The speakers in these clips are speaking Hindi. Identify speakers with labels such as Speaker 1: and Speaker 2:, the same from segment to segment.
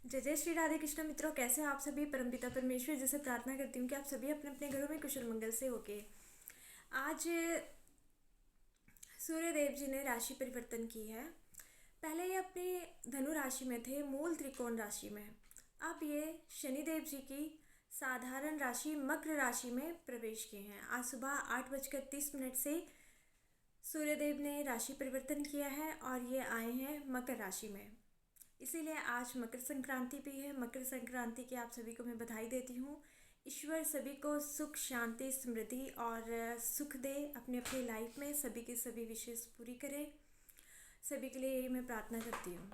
Speaker 1: जय जय श्री राधे कृष्ण मित्रों, कैसे हैं आप सभी। परमपिता परमेश्वर जैसे प्रार्थना करती हूँ कि आप सभी अपने अपने घरों में कुशल मंगल से होके। आज सूर्य देव जी ने राशि परिवर्तन की है। पहले ये अपनी धनु राशि में थे, मूल त्रिकोण राशि में। अब ये शनिदेव जी की साधारण राशि मकर राशि में प्रवेश किए हैं। आज सुबह 8:30 से सूर्यदेव ने राशि परिवर्तन किया है और ये आए हैं मकर राशि में। इसीलिए आज मकर संक्रांति भी है। मकर संक्रांति की आप सभी को मैं बधाई देती हूँ। ईश्वर सभी को सुख, शांति, समृद्धि और सुख दे अपनी अपनी लाइफ में। सभी की सभी विशेष पूरी करे, सभी के लिए यही मैं प्रार्थना करती हूँ।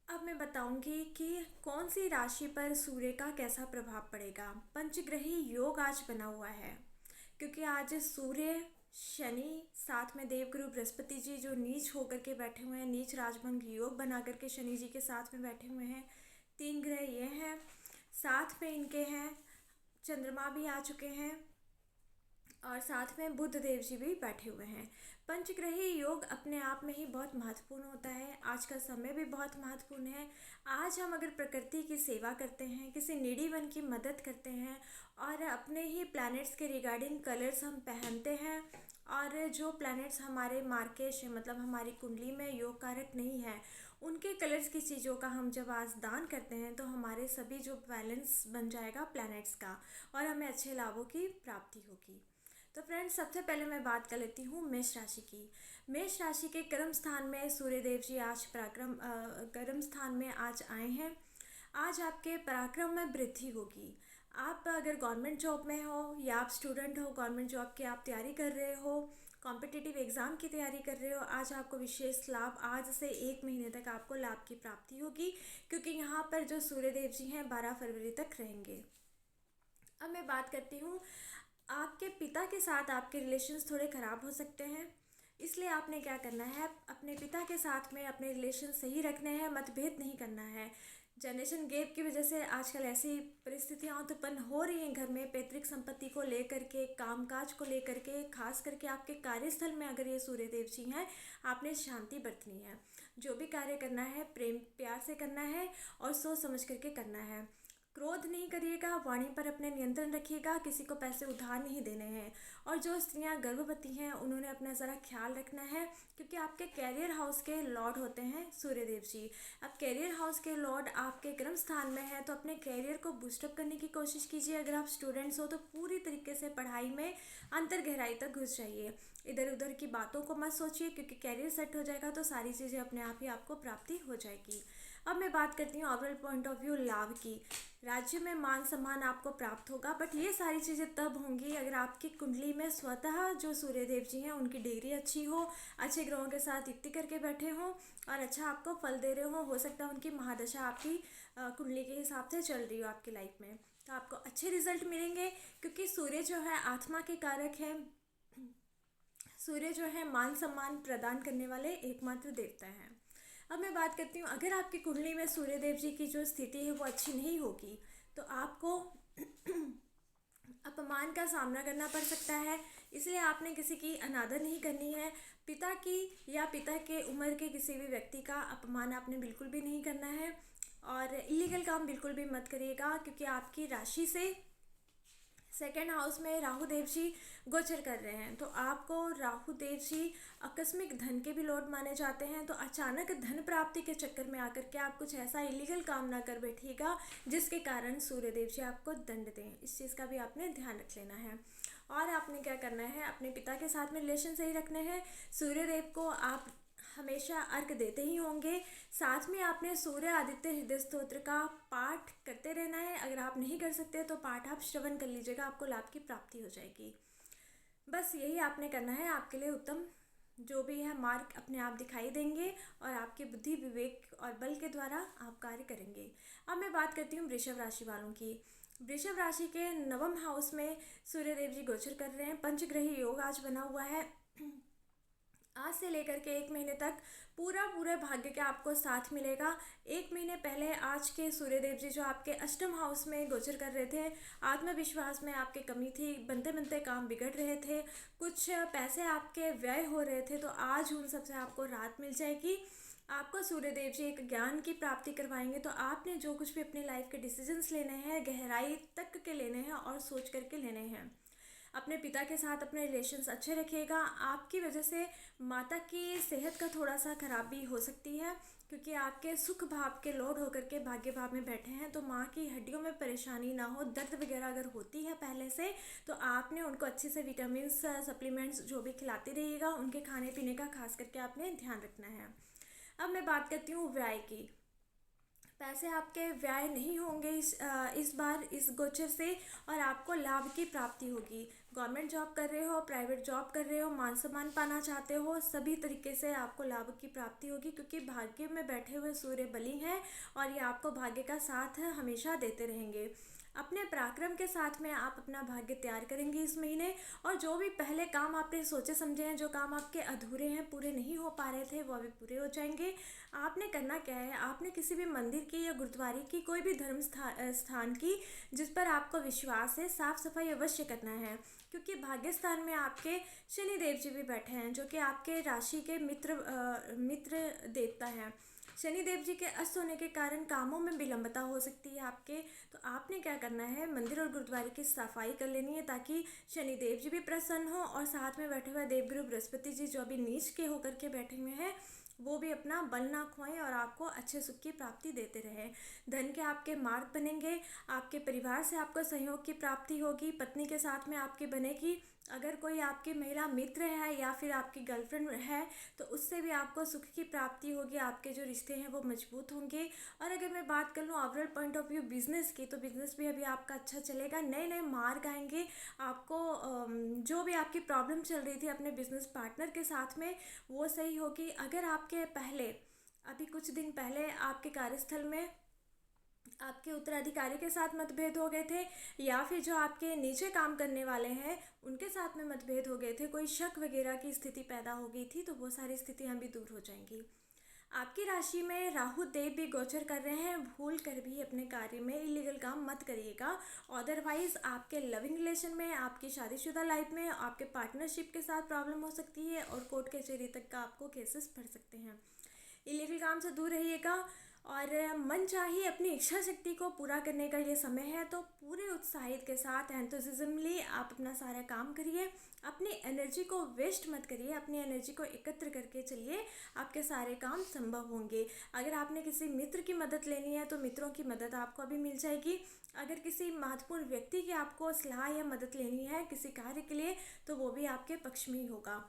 Speaker 1: अब मैं बताऊंगी कि कौन सी राशि पर सूर्य का कैसा प्रभाव पड़ेगा। पंचग्रही योग आज बना हुआ है, क्योंकि आज सूर्य, शनि, साथ में देवगुरु बृहस्पति जी जो नीच होकर के बैठे हुए हैं, नीच राजभंग योग बना करके शनि जी के साथ में बैठे हुए हैं। 3 ग्रह ये हैं, साथ में इनके हैं चंद्रमा भी आ चुके हैं और साथ में बुध देव जी भी बैठे हुए हैं। पंचग्रही योग अपने आप में ही बहुत महत्वपूर्ण होता है। आज का समय भी बहुत महत्वपूर्ण है। आज हम अगर प्रकृति की सेवा करते हैं, किसी नीडी वन की मदद करते हैं और अपने ही प्लैनेट्स के रिगार्डिंग कलर्स हम पहनते हैं, और जो प्लैनेट्स हमारे मार्केश मतलब हमारी कुंडली में योग कारक नहीं है, उनके कलर्स की चीज़ों का हम जब आज दान करते हैं तो हमारे सभी जो बैलेंस बन जाएगा प्लैनेट्स का, और हमें अच्छे लाभों की प्राप्ति होगी। तो फ्रेंड्स, सबसे पहले मैं बात कर लेती हूँ मेष राशि की। मेष राशि के कर्म स्थान में सूर्यदेव जी आज कर्म स्थान में आज आए हैं। आज आपके पराक्रम में वृद्धि होगी। आप अगर गवर्नमेंट जॉब में हो या आप स्टूडेंट हो, गवर्नमेंट जॉब की आप तैयारी कर रहे हो, कॉम्पिटिटिव एग्ज़ाम की तैयारी कर रहे हो, आज आपको विशेष लाभ, आज से 1 महीने तक आपको लाभ की प्राप्ति होगी, क्योंकि यहाँ पर जो सूर्यदेव जी हैं 12 फरवरी तक रहेंगे। अब मैं बात करती हूँ, आपके पिता के साथ आपके रिलेशंस थोड़े ख़राब हो सकते हैं। इसलिए आपने क्या करना है, अपने पिता के साथ में अपने रिलेशन सही रखने हैं, मतभेद नहीं करना है। जनरेशन गैप की वजह से आजकल ऐसी परिस्थितियाँ उत्पन्न हो रही हैं घर में, पैतृक संपत्ति को लेकर के, कामकाज को लेकर के, खास करके आपके कार्यस्थल में अगर ये सूर्यदेव जी हैं, आपने शांति बरतनी है। जो भी कार्य करना है प्रेम प्यार से करना है और सोच समझ करके करना है। क्रोध नहीं करिएगा, वाणी पर अपने नियंत्रण रखिएगा, किसी को पैसे उधार नहीं देने हैं। और जो स्त्रियां गर्भवती हैं उन्होंने अपना ज़रा ख्याल रखना है, क्योंकि आपके कैरियर हाउस के लॉर्ड होते हैं सूर्यदेव जी। अब कैरियर हाउस के लॉर्ड आपके कर्म स्थान में है, तो अपने कैरियर को बूस्टअप करने की कोशिश कीजिए। अगर आप स्टूडेंट्स हो तो पूरी तरीके से पढ़ाई में अंतर गहराई तक घुस जाइए। इधर उधर की बातों को मत सोचिए, क्योंकि कैरियर सेट हो जाएगा तो सारी चीज़ें अपने आप ही आपको प्राप्ति हो जाएगी। अब मैं बात करती हूँ ओवरऑल पॉइंट ऑफ व्यू लाभ की। राज्य में मान सम्मान आपको प्राप्त होगा, बट ये सारी चीज़ें तब होंगी अगर आपकी कुंडली में स्वतः जो सूर्यदेव जी हैं उनकी डिग्री अच्छी हो, अच्छे ग्रहों के साथ युक्ति करके बैठे हों और अच्छा आपको फल दे रहे हो सकता है उनकी महादशा आपकी कुंडली के हिसाब से चल रही हो आपकी लाइफ में, तो आपको अच्छे रिजल्ट मिलेंगे। क्योंकि सूर्य जो है आत्मा के कारक है, सूर्य जो है मान सम्मान प्रदान करने वाले एकमात्र देवता हैं। अब मैं बात करती हूँ, अगर आपकी कुंडली में सूर्यदेव जी की जो स्थिति है वो अच्छी नहीं होगी तो आपको अपमान का सामना करना पड़ सकता है। इसलिए आपने किसी की अनादर नहीं करनी है। पिता की या पिता के उम्र के किसी भी व्यक्ति का अपमान आपने बिल्कुल भी नहीं करना है, और इलीगल काम बिल्कुल भी मत करिएगा, क्योंकि आपकी राशि से सेकेंड हाउस में राहु देव जी गोचर कर रहे हैं। तो आपको राहु देव जी आकस्मिक धन के भी लॉर्ड माने जाते हैं, तो अचानक धन प्राप्ति के चक्कर में आकर के आप कुछ ऐसा इलीगल काम ना कर बैठिएगा जिसके कारण सूर्य देव जी आपको दंड दें। इस चीज़ का भी आपने ध्यान रख लेना है। और आपने क्या करना है, अपने पिता के साथ में रिलेशन सही रखने हैं। सूर्य देव को आप हमेशा अर्घ देते ही होंगे। साथ में आपने सूर्य आदित्य हृदय स्तोत्र का पाठ करते रहना है। अगर आप नहीं कर सकते तो पाठ आप श्रवण कर लीजिएगा, आपको लाभ की प्राप्ति हो जाएगी। बस यही आपने करना है, आपके लिए उत्तम जो भी है मार्ग अपने आप दिखाई देंगे और आपकी बुद्धि, विवेक और बल के द्वारा आप कार्य करेंगे। अब मैं बात करती हूँ वृषभ राशि वालों की। वृषभ राशि के नवम हाउस में सूर्यदेव जी गोचर कर रहे हैं। पंचग्रही योग आज बना हुआ है। आज से लेकर के 1 महीने तक पूरे भाग्य का आपको साथ मिलेगा। 1 महीने पहले आज के सूर्यदेव जी जो आपके अष्टम हाउस में गोचर कर रहे थे, आत्मविश्वास में आपके कमी थी, बनते बनते काम बिगड़ रहे थे, कुछ पैसे आपके व्यय हो रहे थे, तो आज उन सबसे आपको राहत मिल जाएगी। आपको सूर्यदेव जी एक ज्ञान की प्राप्ति करवाएंगे, तो आपने जो कुछ भी अपने लाइफ के डिसीजंस लेने हैं गहराई तक के लेने हैं और सोच करके लेने हैं। अपने पिता के साथ अपने रिलेशंस अच्छे रखिएगा। आपकी वजह से माता की सेहत का थोड़ा सा खराबी हो सकती है, क्योंकि आपके सुख भाव के लोड होकर के भाग्य भाव में बैठे हैं, तो माँ की हड्डियों में परेशानी ना हो, दर्द वगैरह अगर होती है पहले से, तो आपने उनको अच्छे से विटामिन सप्लीमेंट्स जो भी खिलाती रहिएगा, उनके खाने पीने का खास करके आपने ध्यान रखना है। अब मैं बात करती हूँ व्यय की। पैसे आपके व्यय नहीं होंगे इस बार इस गोचर से, और आपको लाभ की प्राप्ति होगी। गवर्नमेंट जॉब कर रहे हो, प्राइवेट जॉब कर रहे हो, मान सम्मान पाना चाहते हो, सभी तरीके से आपको लाभ की प्राप्ति होगी, क्योंकि भाग्य में बैठे हुए सूर्य बली हैं और ये आपको भाग्य का साथ हमेशा देते रहेंगे। अपने पराक्रम के साथ में आप अपना भाग्य तैयार करेंगे इस महीने, और जो भी पहले काम आपने सोचे समझे हैं, जो काम आपके अधूरे हैं, पूरे नहीं हो पा रहे थे, वो अभी पूरे हो जाएंगे। आपने करना क्या है, आपने किसी भी मंदिर की या गुरुद्वारे की, कोई भी धर्म स्थान की जिस पर आपको विश्वास है, साफ सफाई अवश्य करना है, क्योंकि भाग्य स्थान में आपके शनि देव जी भी बैठे हैं, जो कि आपके राशि के मित्र देवता हैं। शनि देव जी के अस्त होने के कारण कामों में विलंबता हो सकती है आपके। तो आपने क्या करना है, मंदिर और गुरुद्वारे की सफाई कर लेनी है, ताकि शनि देव जी भी प्रसन्न हो, और साथ में बैठे हुए देवगुरु बृहस्पति जी जो अभी नीच के होकर के बैठे हुए हैं, वो भी अपना बल ना खोएं और आपको अच्छे सुख की प्राप्ति देते रहे। धन के आपके मार्ग बनेंगे, आपके परिवार से आपको सहयोग की प्राप्ति होगी, पत्नी के साथ में आपकी बनेगी। अगर कोई आपकी महिला मित्र है या फिर आपकी गर्लफ्रेंड है, तो उससे भी आपको सुख की प्राप्ति होगी, आपके जो रिश्ते हैं वो मजबूत होंगे। और अगर मैं बात कर लूँ overall point of view business की, तो बिजनेस भी अभी आपका अच्छा चलेगा, नए नए मार्ग आएंगे आपको। जो भी आपकी प्रॉब्लम चल रही थी अपने बिजनेस पार्टनर के साथ में, वो सही होगी। अगर आपके पहले अभी कुछ दिन पहले आपके कार्यस्थल में आपके उत्तराधिकारी के साथ मतभेद हो गए थे, या फिर जो आपके नीचे काम करने वाले हैं उनके साथ में मतभेद हो गए थे, कोई शक वगैरह की स्थिति पैदा हो गई थी, तो वो सारी स्थितियां भी दूर हो जाएंगी। आपकी राशि में राहु देव भी गोचर कर रहे हैं, भूल कर भी अपने कार्य में इलीगल काम मत करिएगा। अदरवाइज आपके लविंग रिलेशन में, आपकी शादीशुदा लाइफ में, आपके पार्टनरशिप के साथ प्रॉब्लम हो सकती है, और कोर्ट कचहरी तक का आपको केसेस पड़ सकते हैं। इलीगल काम से दूर रहिएगा, और मन चाहिए अपनी इच्छा शक्ति को पूरा करने का ये समय है, तो पूरे उत्साहित के साथ एंथुसिज्मली आप अपना सारा काम करिए। अपनी एनर्जी को वेस्ट मत करिए, अपनी एनर्जी को एकत्र करके चलिए, आपके सारे काम संभव होंगे। अगर आपने किसी मित्र की मदद लेनी है, तो मित्रों की मदद आपको अभी मिल जाएगी। अगर किसी महत्वपूर्ण व्यक्ति की आपको सलाह या मदद लेनी है किसी कार्य के लिए, तो वो भी आपके पक्ष में ही होगा।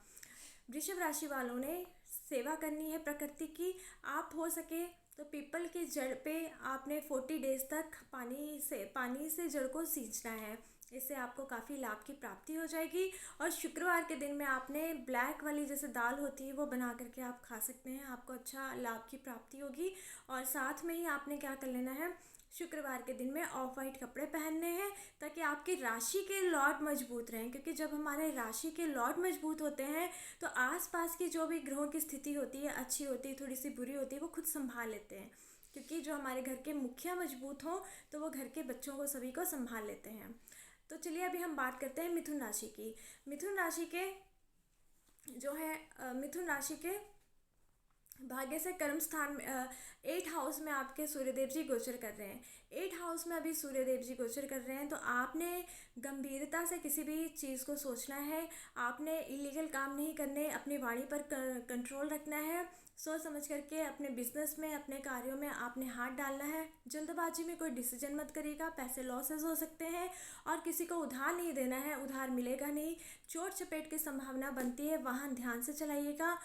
Speaker 1: वृषभ राशि वालों ने सेवा करनी है प्रकृति की। आप हो सके तो पीपल की जड़ पे आपने 40 डेज तक पानी से जड़ को सींचना है, इससे आपको काफ़ी लाभ की प्राप्ति हो जाएगी। और शुक्रवार के दिन में आपने ब्लैक वाली जैसे दाल होती है वो बना करके आप खा सकते हैं, आपको अच्छा लाभ की प्राप्ति होगी। और साथ में ही आपने क्या कर लेना है, शुक्रवार के दिन में ऑफ वाइट कपड़े पहनने हैं, ताकि आपकी राशि के लॉर्ड मजबूत रहें, क्योंकि जब हमारे राशि के लॉर्ड मजबूत होते हैं, तो आसपास की जो भी ग्रहों की स्थिति होती है, अच्छी होती है, थोड़ी सी बुरी होती है, वो खुद संभाल लेते हैं। क्योंकि जो हमारे घर के मुखिया मजबूत हों, तो वो घर के बच्चों को सभी को संभाल लेते हैं। तो चलिए अभी हम बात करते हैं मिथुन राशि की। मिथुन राशि के जो है मिथुन राशि के भाग्य से कर्म स्थान में 8 हाउस में आपके सूर्यदेव जी गोचर कर रहे हैं। 8 हाउस में अभी सूर्यदेव जी गोचर कर रहे हैं, तो आपने गंभीरता से किसी भी चीज़ को सोचना है, आपने इलीगल काम नहीं करने, अपनी वाणी पर कंट्रोल रखना है, सोच समझ करके अपने बिजनेस में, अपने कार्यों में आपने हाथ डालना है। जल्दबाजी में कोई डिसीजन मत करिएगा, पैसे लॉसेस हो सकते हैं, और किसी को उधार नहीं देना है, उधार मिलेगा नहीं, चोट चपेट की संभावना बनती है, वाहन ध्यान से चलाइएगा।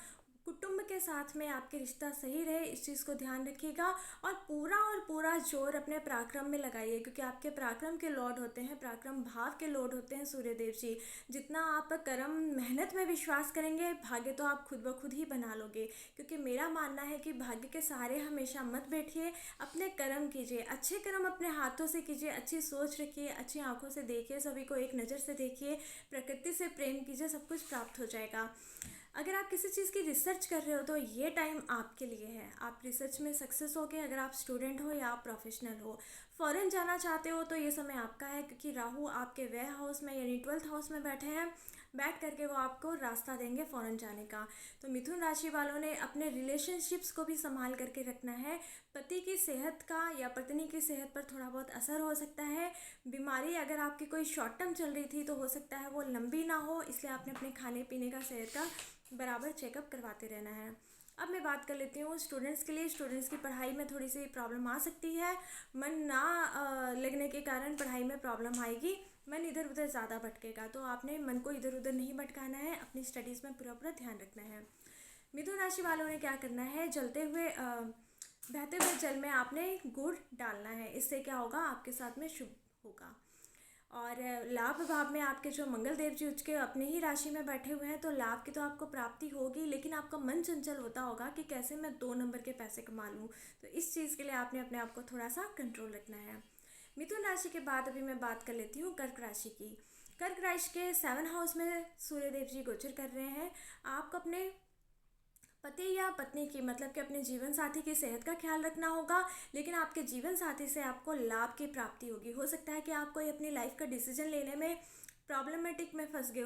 Speaker 1: कुटुंब के साथ में आपके रिश्ता सही रहे, इस चीज़ को ध्यान रखिएगा, और पूरा जोर अपने पराक्रम में लगाइए, क्योंकि आपके पराक्रम के लॉर्ड होते हैं, पराक्रम भाव के लॉर्ड होते हैं सूर्यदेव जी। जितना आप कर्म मेहनत में विश्वास करेंगे, भाग्य तो आप खुद ब खुद ही बना लोगे। क्योंकि मेरा मानना है कि भाग्य के सहारे हमेशा मत बैठिए, अपने कर्म कीजिए, अच्छे कर्म अपने हाथों से कीजिए, अच्छी सोच रखिए, अच्छी आंखों से देखिए, सभी को एक नज़र से देखिए, प्रकृति से प्रेम कीजिए, सब कुछ प्राप्त हो जाएगा। अगर आप किसी चीज़ की रिसर्च कर रहे हो, तो ये टाइम आपके लिए है, आप रिसर्च में सक्सेस हो गए। अगर आप स्टूडेंट हो या आप प्रोफेशनल हो, फॉरेन जाना चाहते हो, तो ये समय आपका है, क्योंकि राहु आपके व्यय हाउस में यानी 12th हाउस में बैठे हैं। बैठ करके वो आपको रास्ता देंगे फ़ौरन जाने का। तो मिथुन राशि वालों ने अपने रिलेशनशिप्स को भी संभाल करके रखना है। पति की सेहत का या पत्नी की सेहत पर थोड़ा बहुत असर हो सकता है। बीमारी अगर आपकी कोई शॉर्ट टर्म चल रही थी तो हो सकता है वो लंबी ना हो, इसलिए आपने अपने खाने पीने का, सेहत का बराबर चेकअप करवाते रहना है। अब मैं बात कर लेती हूँ स्टूडेंट्स के लिए। स्टूडेंट्स की पढ़ाई में थोड़ी सी प्रॉब्लम आ सकती है। मन ना लगने के कारण पढ़ाई में प्रॉब्लम आएगी, मन इधर उधर ज़्यादा भटकेगा। तो आपने मन को इधर उधर नहीं भटकाना है, अपनी स्टडीज़ में पूरा पूरा ध्यान रखना है। मिथुन राशि वालों ने क्या करना है, बहते हुए जल में आपने गुड़ डालना है। इससे क्या होगा, आपके साथ में शुभ होगा। और लाभ भाव में आपके जो मंगल देव जी उसके अपने ही राशि में बैठे हुए हैं, तो लाभ की तो आपको प्राप्ति होगी, लेकिन आपका मन चंचल होता होगा कि कैसे मैं 2 नंबर के पैसे कमा लूँ। तो इस चीज़ के लिए आपने अपने आप को थोड़ा सा कंट्रोल रखना है। मिथुन राशि के बाद अभी मैं बात कर लेती हूँ कर्क राशि की। कर्क राशि के 7 हाउस में सूर्य देव जी गोचर कर रहे हैं। आपको अपने पति या पत्नी की, मतलब कि अपने जीवन साथी की सेहत का ख्याल रखना होगा, लेकिन आपके जीवन साथी से आपको लाभ की प्राप्ति होगी। हो सकता है कि आप कोई अपनी लाइफ का डिसीजन लेने में प्रॉब्लम में फंस गए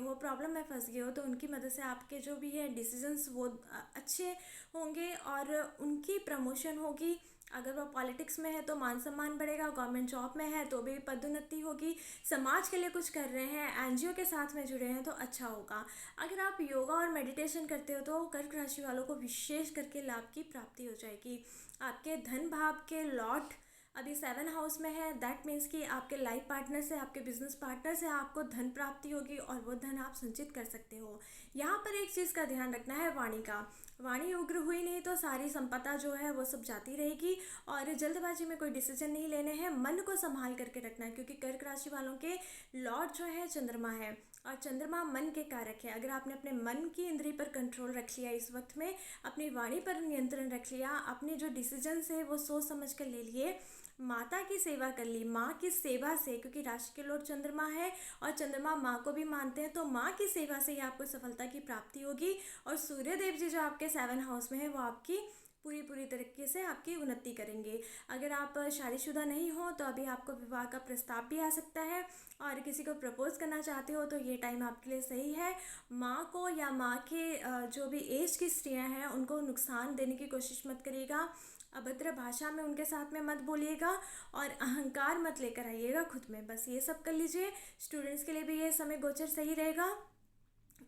Speaker 1: हो, तो उनकी मदद से आपके जो भी है डिसीजंस वो अच्छे होंगे और उनकी प्रमोशन होगी। अगर वो पॉलिटिक्स में है तो मान सम्मान बढ़ेगा, गवर्नमेंट जॉब में है तो भी पदोन्नति होगी, समाज के लिए कुछ कर रहे हैं, एनजीओ के साथ में जुड़े हैं तो अच्छा होगा। अगर आप योगा और मेडिटेशन करते हो तो कर्क राशि वालों को विशेष करके लाभ की प्राप्ति हो जाएगी। आपके धन भाव के लॉर्ड अभी 7 हाउस में है, दैट मीन्स कि आपके लाइफ पार्टनर से, आपके बिजनेस पार्टनर से आपको धन प्राप्ति होगी और वो धन आप संचित कर सकते हो। यहाँ पर एक चीज़ का ध्यान रखना है, वाणी का। वाणी उग्र हुई नहीं तो सारी संपदा जो है वो सब जाती रहेगी। और जल्दबाजी में कोई डिसीजन नहीं लेने हैं, मन को संभाल करके रखना है, क्योंकि कर्क राशि वालों के लॉर्ड जो है चंद्रमा है और चंद्रमा मन के कारक है। अगर आपने अपने मन की इंद्री पर कंट्रोल रख लिया इस वक्त में, अपनी वाणी पर नियंत्रण रख लिया, अपने जो डिसीजंस है वो सोच समझ कर ले लिए, माता की सेवा कर ली, माँ की सेवा से, क्योंकि राशि के लॉर्ड चंद्रमा है और चंद्रमा माँ को भी मानते हैं, तो माँ की सेवा से ही आपको सफलता की प्राप्ति होगी। और सूर्य देव जी जो आपके 7 हाउस में है वो आपकी पूरी तरीके से आपकी उन्नति करेंगे। अगर आप शादीशुदा नहीं हो तो अभी आपको विवाह का प्रस्ताव भी आ सकता है, और किसी को प्रपोज करना चाहते हो तो ये टाइम आपके लिए सही है। माँ को या माँ के जो भी एज की स्त्रियाँ हैं उनको नुकसान देने की कोशिश मत करिएगा, अभद्र भाषा में उनके साथ में मत बोलिएगा और अहंकार मत लेकर आइएगा खुद में। बस ये सब कर लीजिए। स्टूडेंट्स के लिए भी ये समय गोचर सही रहेगा।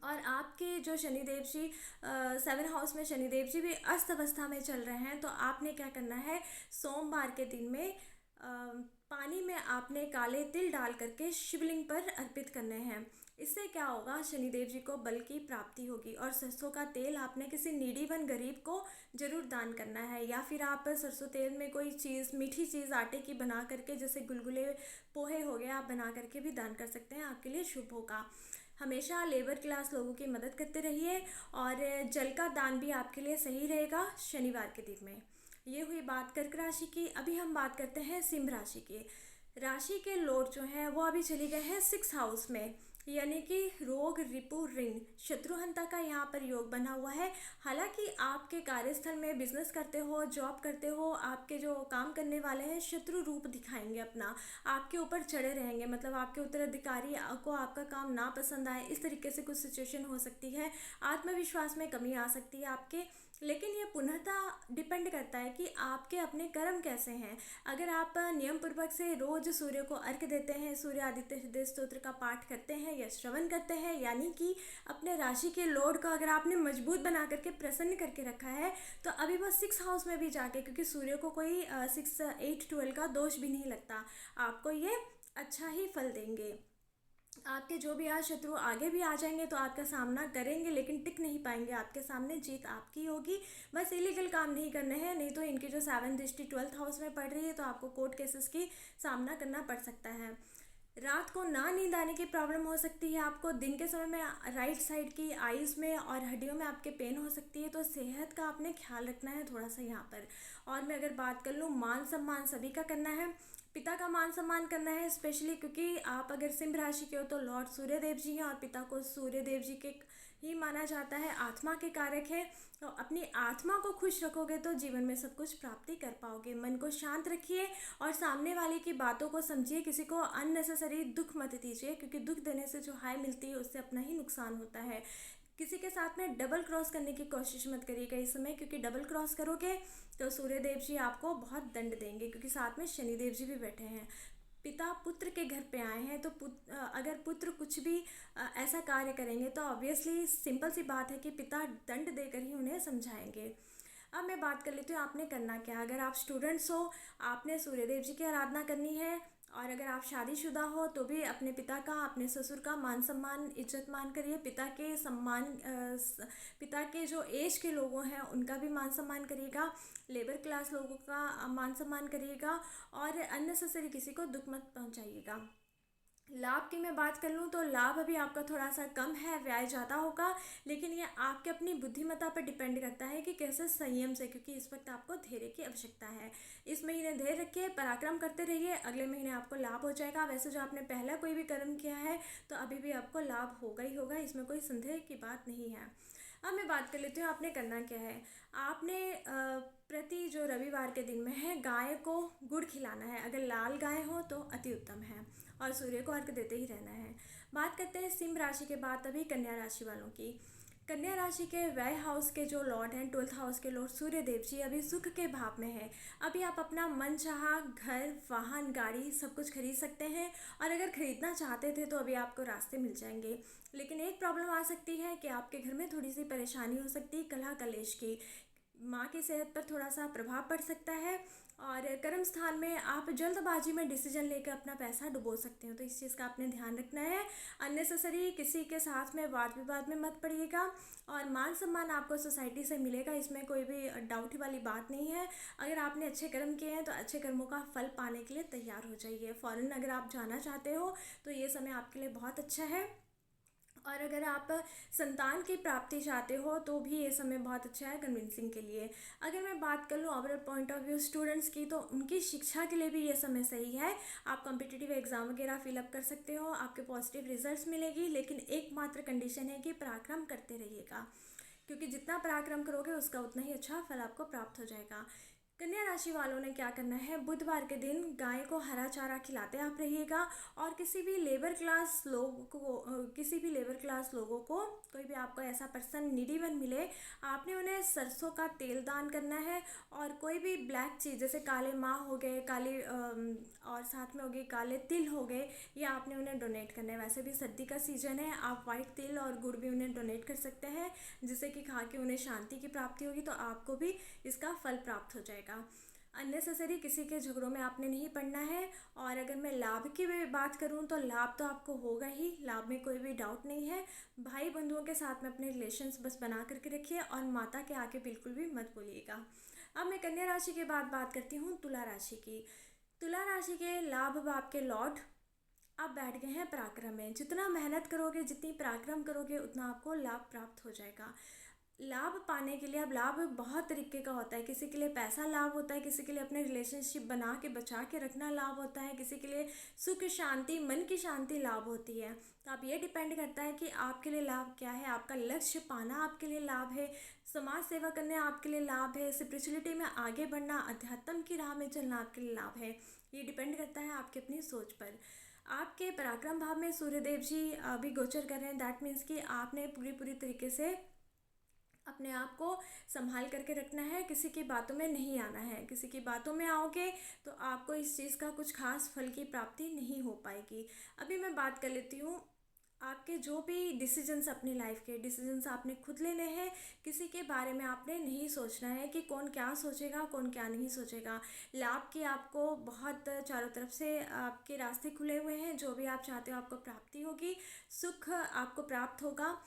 Speaker 1: और आपके जो शनिदेव जी 7 हाउस में शनिदेव जी भी अस्त अवस्था में चल रहे हैं, तो आपने क्या करना है, सोमवार के दिन में पानी में आपने काले तिल डाल करके शिवलिंग पर अर्पित करने हैं। इससे क्या होगा, शनिदेव जी को बल की प्राप्ति होगी। और सरसों का तेल आपने किसी नीडी वन गरीब को जरूर दान करना है, या फिर आप सरसों तेल में कोई चीज़, मीठी चीज़ आटे की बना करके, जैसे गुलगुले पोहे हो गए, आप बना करके भी दान कर सकते हैं, आपके लिए शुभ होगा। हमेशा लेबर क्लास लोगों की मदद करते रहिए, और जल का दान भी आपके लिए सही रहेगा शनिवार के दिन में। ये हुई बात कर्क राशि की। अभी हम बात करते हैं सिंह राशि की। राशि के लॉर्ड जो हैं वो अभी चले गए हैं 6 हाउस में, यानी कि रोग, रिपु, ऋण, शत्रुहंता का यहाँ पर योग बना हुआ है। हालांकि आपके कार्यस्थल में बिजनेस करते हो, जॉब करते हो, आपके जो काम करने वाले हैं शत्रु रूप दिखाएंगे अपना, आपके ऊपर चढ़े रहेंगे, मतलब आपके उत्तराधिकारी को आपका काम ना पसंद आए, इस तरीके से कुछ सिचुएशन हो सकती है। आत्मविश्वास में कमी आ सकती है आपके, लेकिन ये पुनः डिपेंड करता है कि आपके अपने कर्म कैसे हैं। अगर आप नियम पूर्वक से रोज सूर्य को अर्घ्य देते हैं, सूर्य आदित्य हृदय स्तोत्र का पाठ करते हैं या श्रवण करते हैं, यानी कि अपने राशि के लॉर्ड को अगर आपने मजबूत बना करके प्रसन्न करके रखा है, तो अभी वो 6 हाउस में भी जाके, क्योंकि सूर्य को कोई 6, 8, 12 का दोष भी नहीं लगता, आपको ये अच्छा ही फल देंगे। आपके जो भी आज शत्रु आगे भी आ जाएंगे तो आपका सामना करेंगे, लेकिन टिक नहीं पाएंगे आपके सामने, जीत आपकी होगी। बस इलीगल काम नहीं करने हैं, नहीं तो इनकी जो 7 दृष्टि 12th हाउस में पड़ रही है तो आपको कोर्ट केसेस की सामना करना पड़ सकता है। रात को ना नींद आने की प्रॉब्लम हो सकती है आपको। दिन के समय में राइट साइड की आईज़ में और हड्डियों में आपके पेन हो सकती है, तो सेहत का आपने ख्याल रखना है थोड़ा सा यहाँ पर। और मैं अगर बात कर लूँ, मान सम्मान सभी का करना है, पिता का मान सम्मान करना है स्पेशली, क्योंकि आप अगर सिंह राशि के हो तो लॉर्ड सूर्य देव जी हैं और पिता को सूर्य देव जी के ही माना जाता है, आत्मा के कारक है। तो अपनी आत्मा को खुश रखोगे तो जीवन में सब कुछ प्राप्ति कर पाओगे। मन को शांत रखिए और सामने वाले की बातों को समझिए, किसी को अननेसेसरी दुख मत दीजिए, क्योंकि दुख देने से जो हाय मिलती है उससे अपना ही नुकसान होता है। किसी के साथ में डबल क्रॉस करने की कोशिश मत करिएगा इस समय, क्योंकि डबल क्रॉस करोगे तो सूर्य देव जी आपको बहुत दंड देंगे, क्योंकि साथ में शनि देव जी भी बैठे हैं। पिता पुत्र के घर पे आए हैं, तो अगर पुत्र कुछ भी ऐसा कार्य करेंगे तो ऑब्वियसली सिंपल सी बात है कि पिता दंड देकर ही उन्हें समझाएंगे। अब मैं बात कर लेती हूँ आपने करना क्या। अगर आप स्टूडेंट्स हो, आपने सूर्यदेव जी की आराधना करनी है। और अगर आप शादीशुदा हो तो भी अपने पिता का, अपने ससुर का मान सम्मान इज्जत मान करिए। पिता के सम्मान पिता के जो एज के लोगों हैं उनका भी मान सम्मान करिएगा। लेबर क्लास लोगों का मान सम्मान करिएगा और अननेसेसरी किसी को दुख मत पहुंचाइएगा। लाभ की मैं बात कर लूँ तो लाभ अभी आपका थोड़ा सा कम है, व्यय ज़्यादा होगा, लेकिन ये आपके अपनी बुद्धिमत्ता पर डिपेंड करता है कि कैसे संयम से, क्योंकि इस वक्त आपको धैर्य की आवश्यकता है। इस महीने धैर्य रखिए, पराक्रम करते रहिए, अगले महीने आपको लाभ हो जाएगा। वैसे जो आपने पहला कोई भी कर्म किया है तो अभी भी आपको लाभ होगा ही होगा, इसमें कोई संदेह की बात नहीं है। अब मैं बात कर लेती हूँ आपने करना क्या है। आपने प्रति जो रविवार के दिन में है गाय को गुड़ खिलाना है। अगर लाल गाय हो तो अति उत्तम है और सूर्य को अर्घ देते ही रहना है। बात करते हैं सिंह राशि के बाद अभी कन्या राशि वालों की। कन्या राशि के व्यय हाउस के जो लॉर्ड हैं, 12th हाउस के लॉर्ड सूर्य देव जी अभी सुख के भाव में है। अभी आप अपना मनचाहा घर, वाहन, गाड़ी सब कुछ खरीद सकते हैं और अगर खरीदना चाहते थे तो अभी आपको रास्ते मिल जाएंगे। लेकिन एक प्रॉब्लम आ सकती है कि आपके घर में थोड़ी सी परेशानी हो सकती है, कलह कलेश की। माँ की सेहत पर थोड़ा सा प्रभाव पड़ सकता है और कर्म स्थान में आप जल्दबाजी में डिसीजन लेकर अपना पैसा डुबो सकते हो, तो इस चीज़ का आपने ध्यान रखना है। अननेसेसरी किसी के साथ में वाद विवाद में मत पड़िएगा और मान सम्मान आपको सोसाइटी से मिलेगा, इसमें कोई भी डाउट वाली बात नहीं है। अगर आपने अच्छे कर्म किए हैं तो अच्छे कर्मों का फल पाने के लिए तैयार हो जाइए। फॉरेन अगर आप जाना चाहते हो तो ये समय आपके लिए बहुत अच्छा है। और अगर आप संतान की प्राप्ति चाहते हो तो भी ये समय बहुत अच्छा है कन्विंसिंग के लिए। अगर मैं बात कर लूँ overall point of view students की, तो उनकी शिक्षा के लिए भी ये समय सही है। आप कॉम्पिटिटिव एग्ज़ाम वगैरह फिलअप कर सकते हो, आपके पॉजिटिव रिजल्ट्स मिलेगी, लेकिन एकमात्र कंडीशन है कि पराक्रम करते रहिएगा, क्योंकि जितना पराक्रम करोगे उसका उतना ही अच्छा फल आपको प्राप्त हो जाएगा। कन्या राशि वालों ने क्या करना है, बुधवार के दिन गाय को हरा चारा खिलाते आप रहिएगा और किसी भी लेबर क्लास लोगों को कोई भी आपको ऐसा पर्सन नीडी वन मिले, आपने उन्हें सरसों का तेल दान करना है। और कोई भी ब्लैक चीज़ जैसे काले माह हो गए, काले और साथ में हो गए काले तिल हो गए, ये आपने उन्हें डोनेट करना है। वैसे भी सर्दी का सीज़न है, आप वाइट तिल और गुड़ भी उन्हें डोनेट कर सकते हैं, जिससे कि खा के उन्हें शांति की प्राप्ति होगी, तो आपको भी इसका फल प्राप्त हो जाएगा। अननेसेसरी किसी के झगड़ों में आपने नहीं पड़ना है। और अगर मैं लाभ की बात करूं तो लाभ तो आपको होगा ही, लाभ में कोई भी डाउट नहीं है। भाई बंधुओं के साथ में अपने रिलेशंस बस बना करके रखिए और माता के आगे बिल्कुल भी मत बोलिएगा। अब मैं कन्या राशि के बाद बात करती हूँ तुला राशि की। तुला राशि के लाभ भाव के लॉर्ड आप बैठ गए हैं पराक्रम में। जितना मेहनत करोगे, जितनी पराक्रम करोगे, उतना आपको लाभ प्राप्त हो जाएगा। लाभ पाने के लिए, अब लाभ बहुत तरीके का होता है। किसी के लिए पैसा लाभ होता है, किसी के लिए अपने रिलेशनशिप बना के बचा के रखना लाभ होता है, किसी के लिए सुख शांति, मन की शांति लाभ होती है। तो आप ये डिपेंड करता है कि आपके लिए लाभ क्या है। आपका लक्ष्य पाना आपके लिए लाभ है, समाज सेवा करना आपके लिए लाभ है, स्पिरिचुअलिटी में आगे बढ़ना, अध्यात्म की राह में चलना आपके लिए लाभ है। ये डिपेंड करता है आपकी अपनी सोच पर। आपके पराक्रम भाव में सूर्यदेव जी अभी गोचर कर रहे हैं, दैट मीन्स कि आपने पूरी तरीके से अपने आप को संभाल करके रखना है, किसी की बातों में नहीं आना है। किसी की बातों में आओगे तो आपको इस चीज़ का कुछ खास फल की प्राप्ति नहीं हो पाएगी। अभी मैं बात कर लेती हूँ आपके जो भी डिसीजंस, अपनी लाइफ के डिसीजंस आपने खुद लेने हैं। किसी के बारे में आपने नहीं सोचना है कि कौन क्या सोचेगा, कौन क्या नहीं सोचेगा। लाभ की आपको बहुत चारों तरफ से आपके रास्ते खुले हुए हैं, जो भी आप चाहते हो आपको प्राप्ति होगी, सुख आपको प्राप्त होगा।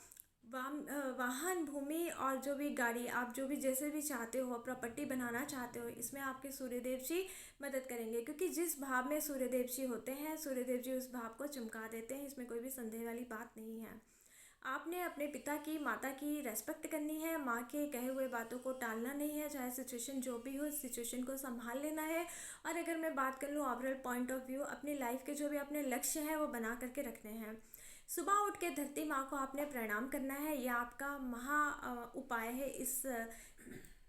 Speaker 1: वाहन, भूमि और जो भी गाड़ी, आप जो भी जैसे भी चाहते हो, प्रॉपर्टी बनाना चाहते हो, इसमें आपके सूर्यदेव जी मदद करेंगे, क्योंकि जिस भाव में सूर्यदेव जी होते हैं, सूर्यदेव जी उस भाव को चमका देते हैं, इसमें कोई भी संदेह वाली बात नहीं है। आपने अपने पिता की, माता की रेस्पेक्ट करनी है, माँ के कहे हुए बातों को टालना नहीं है, चाहे सिचुएशन जो भी हो, सिचुएशन को संभाल लेना है। और अगर मैं बात कर लूँ ओवरऑल पॉइंट ऑफ व्यू, अपनी लाइफ के जो भी अपने लक्ष्य हैं वो बना करके रखने हैं। सुबह उठ के धरती माँ को आपने प्रणाम करना है। यह आपका महा उपाय है इस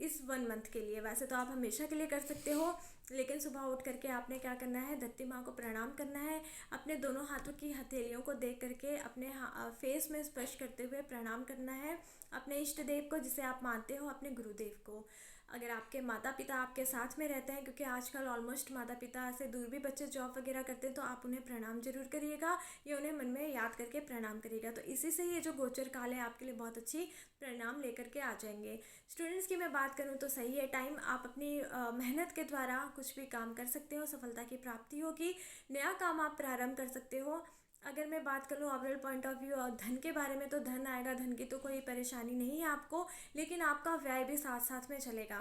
Speaker 1: 1 मंथ के लिए। वैसे तो आप हमेशा के लिए कर सकते हो, लेकिन सुबह उठ करके आपने क्या करना है, धरती माँ को प्रणाम करना है। अपने दोनों हाथों की हथेलियों को देख करके अपने फेस में स्पर्श करते हुए प्रणाम करना है अपने इष्ट देव को, जिसे आप मानते हो, अपने गुरुदेव को। अगर आपके माता पिता आपके साथ में रहते हैं, क्योंकि आजकल ऑलमोस्ट माता पिता से दूर भी बच्चे जॉब वगैरह करते हैं, तो आप उन्हें प्रणाम जरूर करिएगा, ये उन्हें मन में याद करके प्रणाम करिएगा। तो इसी से ये जो गोचर काल है आपके लिए बहुत अच्छी परिणाम लेकर के आ जाएंगे। स्टूडेंट्स की मैं बात करूँ तो सही है टाइम, आप अपनी मेहनत के द्वारा कुछ भी काम कर सकते हो, सफलता की प्राप्ति होगी। नया काम आप प्रारंभ कर सकते हो। अगर मैं बात करूँ ओवरऑल पॉइंट ऑफ व्यू और धन के बारे में, तो धन आएगा, धन की तो कोई परेशानी नहीं है आपको, लेकिन आपका व्यय भी साथ साथ में चलेगा।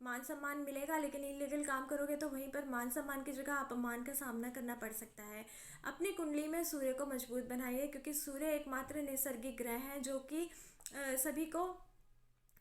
Speaker 1: मान सम्मान मिलेगा, लेकिन इलीगल काम करोगे तो वहीं पर मान सम्मान की जगह अपमान का सामना करना पड़ सकता है। अपनी कुंडली में सूर्य को मजबूत बनाइए, क्योंकि सूर्य एकमात्र नैसर्गिक ग्रह है जो कि सभी को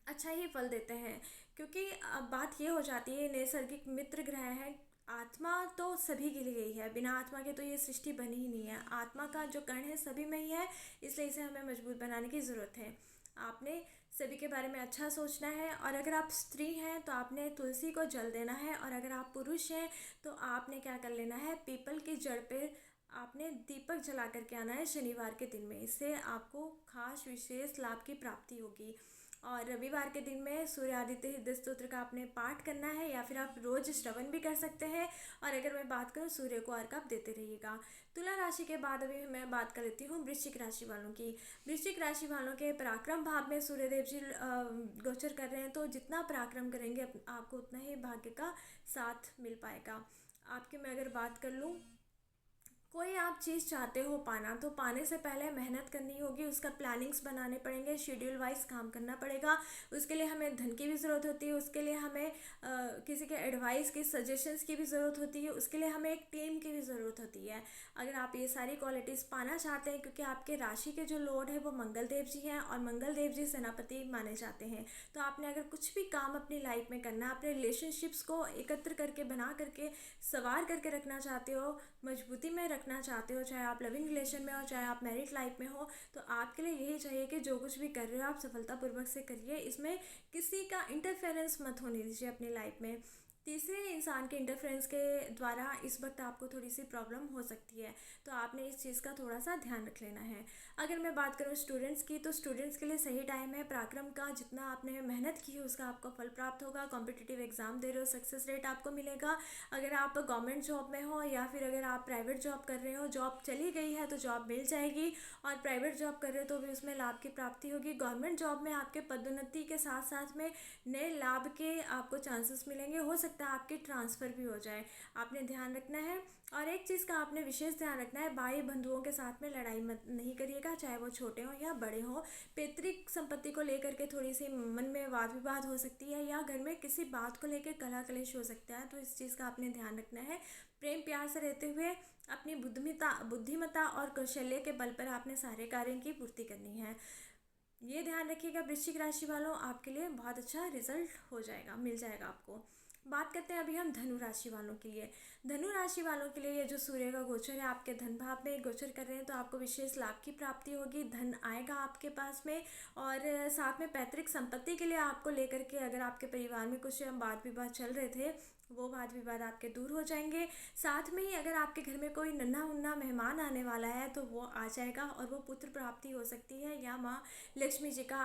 Speaker 1: अच्छा ही फल देते हैं। क्योंकि अब बात ये हो जाती है, नैसर्गिक मित्र ग्रह है। आत्मा तो सभी के लिए गई है, बिना आत्मा के तो ये सृष्टि बनी ही नहीं है। आत्मा का जो कण है सभी में ही है, इसलिए इसे हमें मजबूत बनाने की ज़रूरत है। आपने सभी के बारे में अच्छा सोचना है, और अगर आप स्त्री हैं तो आपने तुलसी को जल देना है, और अगर आप पुरुष हैं तो आपने क्या कर लेना है, पीपल की जड़ पे आपने दीपक जला करके आना है शनिवार के दिन में। इससे आपको खास विशेष लाभ की प्राप्ति होगी। और रविवार के दिन में सूर्य आदित्य हृदय स्तोत्र का आपने पाठ करना है, या फिर आप रोज श्रवण भी कर सकते हैं। और अगर मैं बात करूँ, सूर्य को अर्घ आप देते रहिएगा। तुला राशि के बाद अभी मैं बात कर लेती हूँ वृश्चिक राशि वालों की। वृश्चिक राशि वालों के पराक्रम भाव में सूर्यदेव जी गोचर कर रहे हैं, तो जितना पराक्रम करेंगे आपको उतना ही भाग्य का साथ मिल पाएगा। आपकी मैं अगर बात कर लूँ, कोई आप चीज़ चाहते हो पाना, तो पाने से पहले मेहनत करनी होगी, उसका प्लानिंग्स बनाने पड़ेंगे, शेड्यूल वाइज काम करना पड़ेगा। उसके लिए हमें धन की भी ज़रूरत होती है, उसके लिए हमें किसी के एडवाइस की, सजेशंस की भी ज़रूरत होती है, उसके लिए हमें एक टीम की भी ज़रूरत होती है। अगर आप ये सारी क्वालिटीज़ पाना चाहते हैं, क्योंकि आपके राशि के जो लॉर्ड है वो मंगल देव जी हैं, और मंगल देव जी सेनापति माने जाते हैं, तो आपने अगर कुछ भी काम अपनी लाइफ में करना है, अपने रिलेशनशिप्स को एकत्र करके, बना करके, सवार करके रखना चाहते हो, मजबूती में रखना चाहते हो, चाहे आप लविंग रिलेशन में हो, चाहे आप मैरिड लाइफ में हो, तो आपके लिए यही चाहिए कि जो कुछ भी कर रहे हो आप सफलतापूर्वक से करिए। इसमें किसी का इंटरफेरेंस मत होने दीजिए अपनी लाइफ में। तीसरे इंसान के इंटरफेरेंस के द्वारा इस वक्त आपको थोड़ी सी प्रॉब्लम हो सकती है, तो आपने इस चीज़ का थोड़ा सा ध्यान रख लेना है। अगर मैं बात करूँ स्टूडेंट्स की, तो स्टूडेंट्स के लिए सही टाइम है। पराक्रम का जितना आपने मेहनत की है उसका आपको फल प्राप्त होगा। कॉम्पिटिटिव एग्जाम दे रहे हो, सक्सेस रेट आपको मिलेगा। अगर आप गवर्नमेंट जॉब में हो, या फिर अगर आप प्राइवेट जॉब कर रहे हो, जॉब चली गई है तो जॉब मिल जाएगी, और प्राइवेट जॉब कर रहे हो तो भी उसमें लाभ की प्राप्ति होगी। गवर्नमेंट जॉब में आपके पदोन्नति के साथ साथ में नए लाभ के आपको चांसेस मिलेंगे, हो सकता है आपकी ट्रांसफ़र भी हो जाए। आपने ध्यान रखना है। और एक चीज़ का आपने विशेष ध्यान रखना है, भाई बंधुओं के साथ में लड़ाई मत नहीं करिएगा, चाहे वो छोटे हों या बड़े हों। पैतृक संपत्ति को लेकर के थोड़ी सी मन में वाद विवाद हो सकती है, या घर में किसी बात को लेकर कलह कलेश हो सकता है, तो इस चीज़ का आपने ध्यान रखना है। प्रेम प्यार से रहते हुए अपनी बुद्धिमत्ता और कौशल्य के बल पर आपने सारे कार्यों की पूर्ति करनी है। ये ध्यान रखिएगा वृश्चिक राशि वालों, आपके लिए बहुत अच्छा रिजल्ट हो जाएगा, मिल जाएगा आपको। बात करते हैं अभी हम धनु राशि वालों के लिए। धनु राशि वालों के लिए ये जो सूर्य का गोचर है आपके धन भाव में गोचर कर रहे हैं, तो आपको विशेष लाभ की प्राप्ति होगी, धन आएगा आपके पास में। और साथ में पैतृक संपत्ति के लिए आपको लेकर के, अगर आपके परिवार में कुछ वाद विवाद चल रहे थे, वो वाद विवाद आपके दूर हो जाएंगे। साथ में ही अगर आपके घर में कोई नन्हा मुन्ना मेहमान आने वाला है तो वो आ जाएगा, और वो पुत्र प्राप्ति हो सकती है, या माँ लक्ष्मी जी का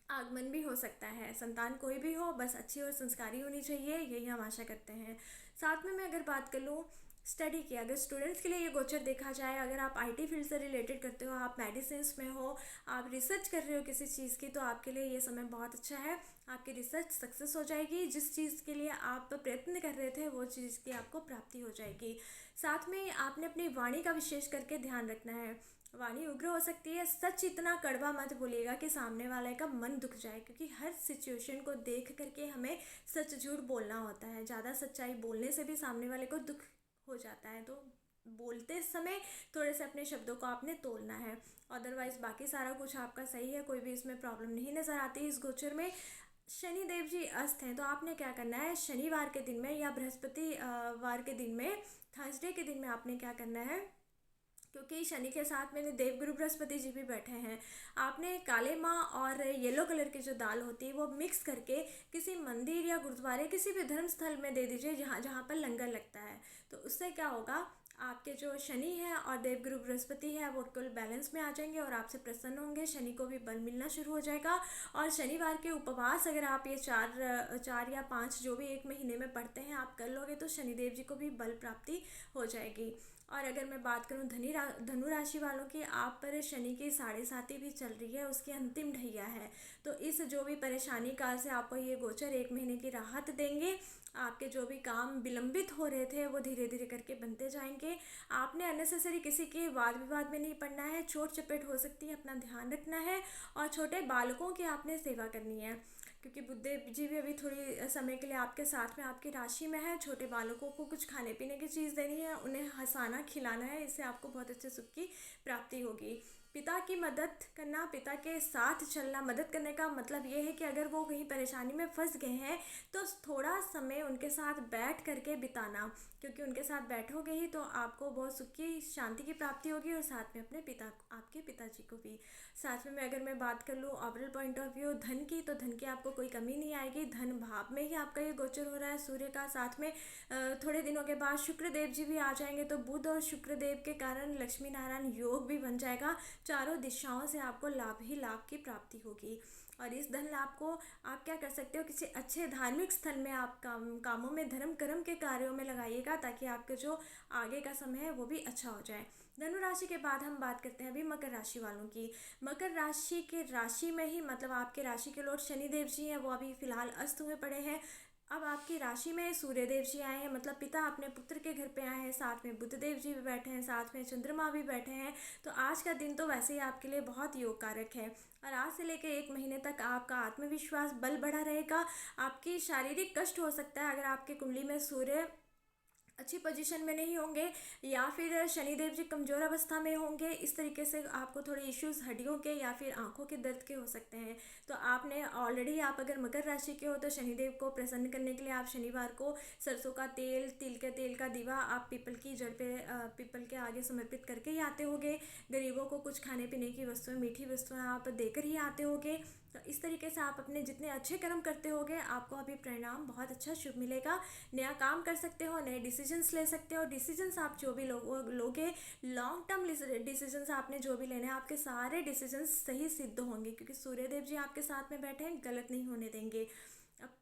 Speaker 1: आगमन भी हो सकता है। संतान कोई भी हो, बस अच्छी और संस्कारी होनी चाहिए, यही हम आशा करते हैं। साथ में मैं अगर बात कर लूँ स्टडी की, अगर स्टूडेंट्स के लिए ये गोचर देखा जाए, अगर आप आईटी फील्ड से रिलेटेड करते हो, आप मेडिसिन्स में हो, आप रिसर्च कर रहे हो किसी चीज़ की, तो आपके लिए ये समय बहुत अच्छा है। आपकी रिसर्च सक्सेस हो जाएगी, जिस चीज़ के लिए आप प्रयत्न कर रहे थे वो चीज़ की आपको प्राप्ति हो जाएगी। साथ में आपने अपनी वाणी का विशेष करके ध्यान रखना है। वाणी उग्र हो सकती है, सच इतना कड़वा मत बोलिएगा कि सामने वाले का मन दुख जाए, क्योंकि हर सिचुएशन को देख करके हमें सच झूठ बोलना होता है। ज़्यादा सच्चाई बोलने से भी सामने वाले को दुख हो जाता है, तो बोलते समय थोड़े से अपने शब्दों को आपने तोलना है। अदरवाइज़ बाकी सारा कुछ आपका सही है, कोई भी इसमें प्रॉब्लम नहीं नज़र आती। इस गोचर में शनि देव जी अस्त हैं, तो आपने क्या करना है, शनिवार के दिन में या बृहस्पति वार के दिन में, थर्सडे के दिन में आपने क्या करना है, क्योंकि शनि के साथ में देवगुरु बृहस्पति जी भी बैठे हैं। आपने काले माँ और येलो कलर की जो दाल होती है वो मिक्स करके किसी मंदिर या गुरुद्वारे किसी भी धर्म स्थल में दे दीजिए जहाँ जहाँ पर लंगर लगता है। तो उससे क्या होगा, आपके जो शनि है और देवगुरु बृहस्पति है वो बिल्कुल बैलेंस में आ जाएंगे और आपसे प्रसन्न होंगे। शनि को भी बल मिलना शुरू हो जाएगा। और शनिवार के उपवास अगर आप ये चार या पाँच जो भी एक महीने में पढ़ते हैं आप कर लोगे तो शनिदेव जी को भी बल प्राप्ति हो जाएगी। और अगर मैं बात करूं धनु राशि वालों की, आप पर शनि की 7.5 भी चल रही है, उसकी अंतिम ढैया है। तो इस जो भी परेशानी काल से आपको ये गोचर एक महीने की राहत देंगे। आपके जो भी काम विलंबित हो रहे थे वो धीरे धीरे करके बनते जाएंगे। आपने अननेसेसरी किसी के वाद विवाद में नहीं पड़ना है, चोट चपेट हो सकती है, अपना ध्यान रखना है। और छोटे बालकों की आपने सेवा करनी है, क्योंकि बुधदेव जी भी अभी थोड़ी समय के लिए आपके साथ में आपकी राशि में है। छोटे बालकों को कुछ खाने पीने की चीज़ देनी है, उन्हें हंसाना खिलाना है, इससे आपको बहुत अच्छे सुख की प्राप्ति होगी। पिता की मदद करना, पिता के साथ चलना, मदद करने का मतलब ये है कि अगर वो कहीं परेशानी में फंस गए हैं तो थोड़ा समय उनके साथ बैठ करके बिताना, क्योंकि उनके साथ बैठोगे ही तो आपको बहुत सुख की शांति की प्राप्ति होगी और साथ में अपने आपके पिताजी को भी। साथ में अगर मैं बात कर लूँ ओवरऑल पॉइंट ऑफ व्यू धन की, तो धन की आपको कोई कमी नहीं आएगी। धन भाव में ही आपका ये गोचर हो रहा है सूर्य का। साथ में थोड़े दिनों के बाद शुक्र देव जी भी आ जाएंगे, तो बुध और शुक्र देव के कारण लक्ष्मी नारायण योग भी बन जाएगा। चारों दिशाओं से आपको लाभ ही लाभ की प्राप्ति होगी। और इस धन लाभ को आप क्या कर सकते हो, किसी अच्छे धार्मिक स्थल में आप कामों में धर्म कर्म के कार्यों में लगाइएगा, ताकि आपके जो आगे का समय है वो भी अच्छा हो जाए। धनु राशि के बाद हम बात करते हैं अभी मकर राशि वालों की। मकर राशि के राशि में ही मतलब आपके राशि के लॉर्ड शनिदेव जी हैं, वो अभी फिलहाल अस्त हुए पड़े हैं। अब आपकी राशि में सूर्य देव जी आए हैं, मतलब पिता अपने पुत्र के घर पे आए हैं। साथ में बुध देव जी भी बैठे हैं, साथ में चंद्रमा भी बैठे हैं। तो आज का दिन तो वैसे ही आपके लिए बहुत योग कारक है। और आज से लेकर एक महीने तक आपका आत्मविश्वास बल बढ़ा रहेगा। आपकी शारीरिक कष्ट हो सकता है अगर आपकी कुंडली में सूर्य अच्छी पोजीशन में नहीं होंगे या फिर शनिदेव जी कमज़ोर अवस्था में होंगे, इस तरीके से आपको थोड़े इश्यूज हड्डियों के या फिर आंखों के दर्द के हो सकते हैं। तो आपने ऑलरेडी, आप अगर मकर राशि के हो तो शनिदेव को प्रसन्न करने के लिए आप शनिवार को सरसों का तेल, तिल के तेल का दीवा आप पीपल की जड़ पे पीपल के आगे समर्पित करके ही आते होगे। गरीबों को कुछ खाने पीने की वस्तुएं, मीठी वस्तुएं आप देकर ही आते होगे। तो इस तरीके से आप अपने जितने अच्छे कर्म करते होगे आपको अभी परिणाम बहुत अच्छा शुभ मिलेगा। नया काम कर सकते हो, नए डिसीजंस ले सकते हो। डिसीजंस आप जो भी लोगे, लॉन्ग टर्म डिसीजंस आपने जो भी लेने हैं, आपके सारे डिसीजंस सही सिद्ध होंगे, क्योंकि सूर्यदेव जी आपके साथ में बैठे हैं, गलत नहीं होने देंगे। अब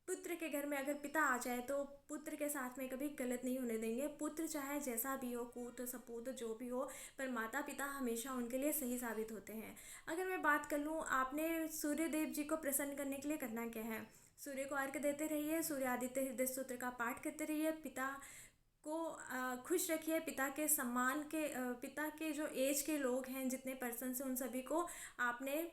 Speaker 1: पुत्र के घर में अगर पिता आ जाए तो पुत्र के साथ में कभी गलत नहीं होने देंगे। पुत्र चाहे जैसा भी हो, पूत सपूत जो भी हो, पर माता पिता हमेशा उनके लिए सही साबित होते हैं। अगर मैं बात कर लूँ, आपने सूर्य देव जी को प्रसन्न करने के लिए करना क्या है, सूर्य को अर्घ्य देते रहिए, सूर्य आदित्य हृदय स्तोत्र का पाठ करते रहिए, पिता को खुश रखिए। पिता के सम्मान के पिता के जो एज के लोग हैं, जितने पर्सन हैं, उन सभी को आपने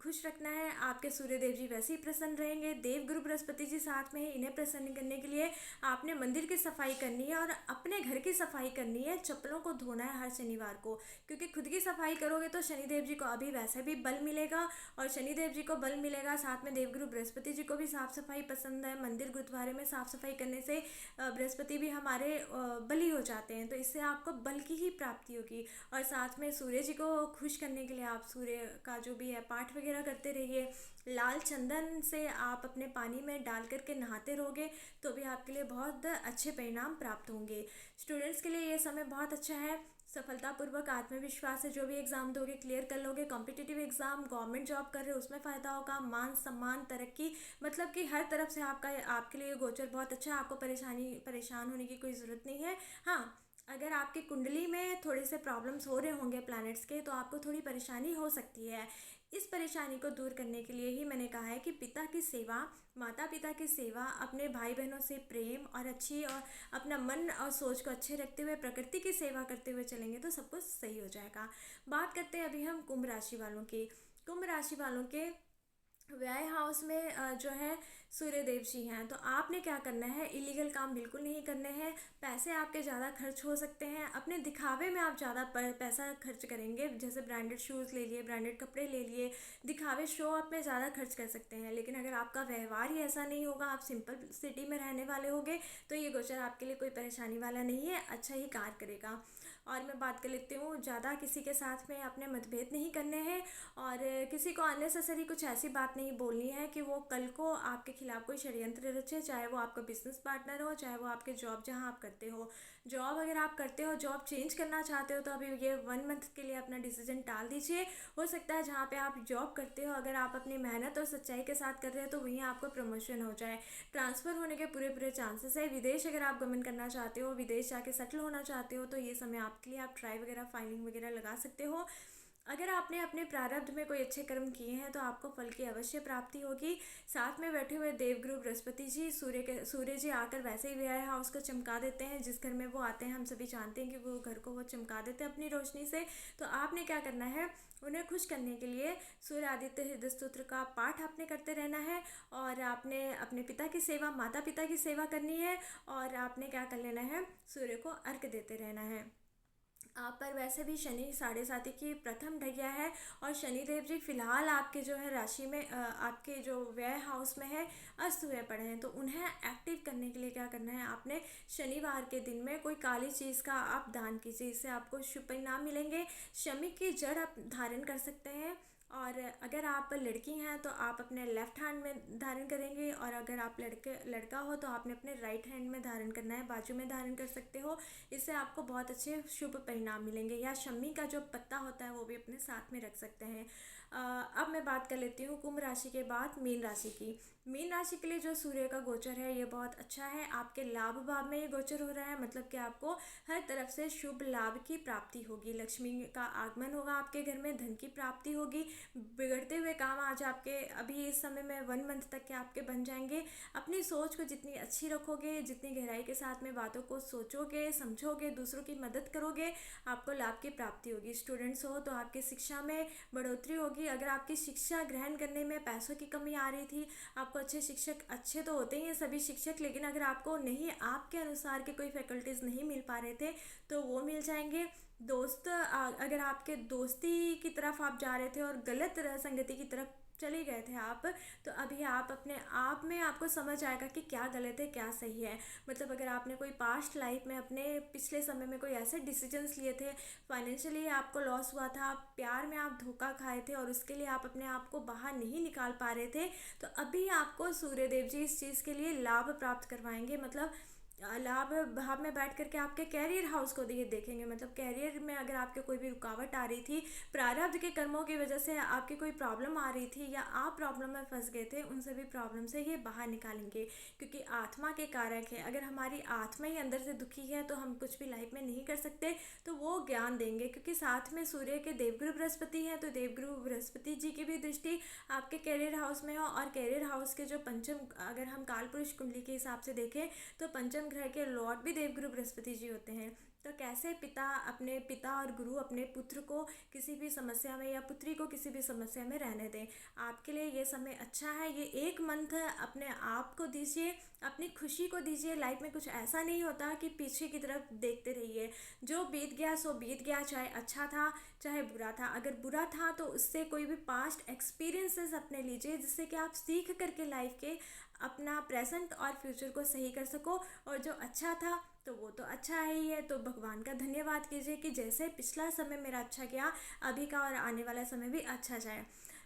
Speaker 1: खुश रखना है। आपके सूर्यदेव जी वैसे ही प्रसन्न रहेंगे। देव गुरु बृहस्पति जी साथ में है, इन्हें प्रसन्न करने के लिए आपने मंदिर की सफाई करनी है और अपने घर की सफाई करनी है। चप्पलों को धोना है हर शनिवार को, क्योंकि खुद की सफाई करोगे तो शनिदेव जी को अभी वैसे भी बल मिलेगा। और शनिदेव जी को बल मिलेगा, साथ में देवगुरु बृहस्पति जी को भी साफ सफाई पसंद है। मंदिर गुरुद्वारे में साफ सफाई करने से बृहस्पति भी हमारे बली हो जाते हैं, तो इससे आपको बल की ही प्राप्ति होगी। और साथ में सूर्य जी को खुश करने के लिए आप सूर्य का जो भी है पाठ वगैरह करते रहिए। लाल चंदन से आप अपने पानी में डाल करके नहाते रहोगे तो भी आपके लिए बहुत अच्छे परिणाम प्राप्त होंगे। स्टूडेंट्स के लिए ये समय बहुत अच्छा है। सफलतापूर्वक आत्मविश्वास से जो भी एग्ज़ाम दोगे क्लियर कर लोगे। कॉम्पिटिटिव एग्ज़ाम, गवर्नमेंट जॉब कर रहे हो उसमें फ़ायदा होगा। मान सम्मान, तरक्की, मतलब कि हर तरफ से आपके लिए गोचर बहुत अच्छा है। आपको परेशान होने की कोई ज़रूरत नहीं है। हाँ, अगर आपकी कुंडली में थोड़े से प्रॉब्लम्स हो रहे होंगे प्लैनेट्स के, तो आपको थोड़ी परेशानी हो सकती है। इस परेशानी को दूर करने के लिए ही मैंने कहा है कि पिता की सेवा, माता पिता की सेवा, अपने भाई बहनों से प्रेम और अच्छी और अपना मन और सोच को अच्छे रखते हुए प्रकृति की सेवा करते हुए चलेंगे तो सब कुछ सही हो जाएगा। बात करते हैं अभी हम कुंभ राशि वालों की। कुंभ राशि वालों के व्यय हाउस में जो है सूर्यदेव जी हैं। तो आपने क्या करना है, इलीगल काम बिल्कुल नहीं करने हैं। पैसे आपके ज़्यादा खर्च हो सकते हैं, अपने दिखावे में आप ज़्यादा पैसा खर्च करेंगे, जैसे ब्रांडेड शूज़ ले लिए, ब्रांडेड कपड़े ले लिए, दिखावे शो अप में ज़्यादा खर्च कर सकते हैं। लेकिन अगर आपका व्यवहार ही ऐसा नहीं होगा, आप सिंपल सिटी में रहने वाले होंगे, तो ये गोचर आपके लिए कोई परेशानी वाला नहीं है, अच्छा ही कार्य करेगा। और मैं बात कर लेती हूँ, ज़्यादा किसी के साथ में अपने मतभेद नहीं करने हैं, और किसी को अननेसेसरी कुछ ऐसी बात नहीं बोलनी है कि वो कल को आपके खिलाफ कोई षड्यंत्र रचे, चाहे वो आपका बिजनेस पार्टनर हो, चाहे वो आपके जॉब जहाँ आप करते हो। जॉब अगर आप करते हो, जॉब चेंज करना चाहते हो, तो अभी ये 1 मंथ के लिए अपना डिसीजन टाल दीजिए। हो सकता है जहाँ पे आप जॉब करते हो, अगर आप अपनी मेहनत और सच्चाई के साथ कर रहे हो, तो वहीं आपको प्रमोशन हो जाए, ट्रांसफ़र होने के पूरे पूरे चांसेस है। विदेश अगर आप गमन करना चाहते हो, विदेश जाके सेटल होना चाहते हो, तो ये समय आपके लिए, आप ट्राई वगैरह फाइलिंग वगैरह लगा सकते हो। अगर आपने अपने प्रारब्ध में कोई अच्छे कर्म किए हैं, तो आपको फल की अवश्य प्राप्ति होगी। साथ में बैठे हुए देवगुरु बृहस्पति जी, सूर्य जी आकर वैसे ही व्यय हाउस को चमका देते हैं। जिस घर में वो आते हैं, हम सभी जानते हैं कि वो घर को वो चमका देते हैं अपनी रोशनी से। तो आपने क्या करना है, उन्हें खुश करने के लिए सूर्य आदित्य हृदय स्तोत्र का पाठ आपने करते रहना है, और आपने अपने पिता की सेवा, माता पिता की सेवा करनी है, और आपने क्या कर लेना है, सूर्य को अर्घ देते रहना है। आप पर वैसे भी शनि 7.5 की प्रथम ढैया है, और शनिदेव जी फिलहाल आपके जो है राशि में, आपके जो व्यय हाउस में है, अस्त हुए पड़े हैं। तो उन्हें एक्टिव करने के लिए क्या करना है, आपने शनिवार के दिन में कोई काली चीज़ का आप दान कीजिए, इससे आपको शुभ परिणाम मिलेंगे। शमी की जड़ आप धारण कर सकते हैं, और अगर आप लड़की हैं तो आप अपने लेफ़्ट हैंड में धारण करेंगे, और अगर आप लड़का हो तो आपने अपने राइट हैंड में धारण करना है, बाजू में धारण कर सकते हो। इससे आपको बहुत अच्छे शुभ परिणाम मिलेंगे। या शमी का जो पत्ता होता है वो भी अपने साथ में रख सकते हैं। अब मैं बात कर लेती हूँ कुंभ राशि के बाद मीन राशि की। मीन राशि के लिए जो सूर्य का गोचर है, ये बहुत अच्छा है। आपके लाभ भाव में ये गोचर हो रहा है, मतलब कि आपको हर तरफ से शुभ लाभ की प्राप्ति होगी, लक्ष्मी का आगमन होगा आपके घर में, धन की प्राप्ति होगी। बिगड़ते हुए काम आज आपके अभी इस समय में 1 मंथ तक के आपके बन जाएंगे। अपनी सोच को जितनी अच्छी रखोगे, जितनी गहराई के साथ में बातों को सोचोगे, समझोगे, दूसरों की मदद करोगे, आपको लाभ की प्राप्ति होगी। स्टूडेंट्स हो तो आपकी शिक्षा में बढ़ोतरी होगी। अगर आपकी शिक्षा ग्रहण करने में पैसों की कमी आ रही थी, आपको अच्छे शिक्षक, अच्छे तो होते ही हैं सभी शिक्षक, लेकिन अगर आपको नहीं, आपके अनुसार के कोई फैकल्टीज़ नहीं मिल पा रहे थे, तो वो मिल जाएंगे। दोस्त, अगर आपके दोस्ती की तरफ आप जा रहे थे और गलत संगति की तरफ चले गए थे आप, तो अभी आप अपने आप में आपको समझ आएगा कि क्या गलत है क्या सही है। मतलब अगर आपने कोई पास्ट लाइफ में, अपने पिछले समय में कोई ऐसे डिसीजंस लिए थे, फाइनेंशियली आपको लॉस हुआ था, प्यार में आप धोखा खाए थे और उसके लिए आप अपने आप को बाहर नहीं निकाल पा रहे थे, तो अभी आपको सूर्यदेव जी इस चीज़ के लिए लाभ प्राप्त करवाएंगे। मतलब लाभ भाव में बैठ करके आपके कैरियर हाउस को ये देखेंगे। मतलब कैरियर में अगर आपके कोई भी रुकावट आ रही थी, प्रारब्ध के कर्मों की वजह से आपकी कोई प्रॉब्लम आ रही थी, या आप प्रॉब्लम में फंस गए थे, उन सभी प्रॉब्लम से ये बाहर निकालेंगे। क्योंकि आत्मा के कारक है, अगर हमारी आत्मा ही अंदर से दुखी है तो हम कुछ भी लाइफ में नहीं कर सकते। तो वो ज्ञान देंगे, क्योंकि साथ में सूर्य के देवगुरु बृहस्पति हैं, तो देवगुरु बृहस्पति जी की भी दृष्टि आपके कैरियर हाउस में हो। और कैरियर हाउस के जो पंचम, अगर हम काल पुरुष कुंडली के हिसाब से देखें, तो पंचम ग्रह के लॉर्ड भी देवगुरु बृहस्पति जी होते हैं। तो कैसे पिता अपने पिता और गुरु अपने पुत्र को किसी भी समस्या में, या पुत्री को किसी भी समस्या में रहने दें। आपके लिए ये समय अच्छा है। ये 1 मंथ अपने आप को दीजिए, अपनी खुशी को दीजिए। लाइफ में कुछ ऐसा नहीं होता कि पीछे की तरफ देखते रहिए। जो बीत गया सो बीत गया, चाहे अच्छा था चाहे बुरा था। अगर बुरा था तो उससे कोई भी पास्ट एक्सपीरियंसेस अपने लीजिए, जिससे कि आप सीख करके लाइफ के अपना प्रेजेंट और फ्यूचर को सही कर सको। और जो अच्छा था तो वो तो अच्छा ही है, तो भगवान का धन्यवाद कीजिए कि जैसे पिछला समय मेरा अच्छा गया, अभी का और आने वाला समय भी अच्छा जाए।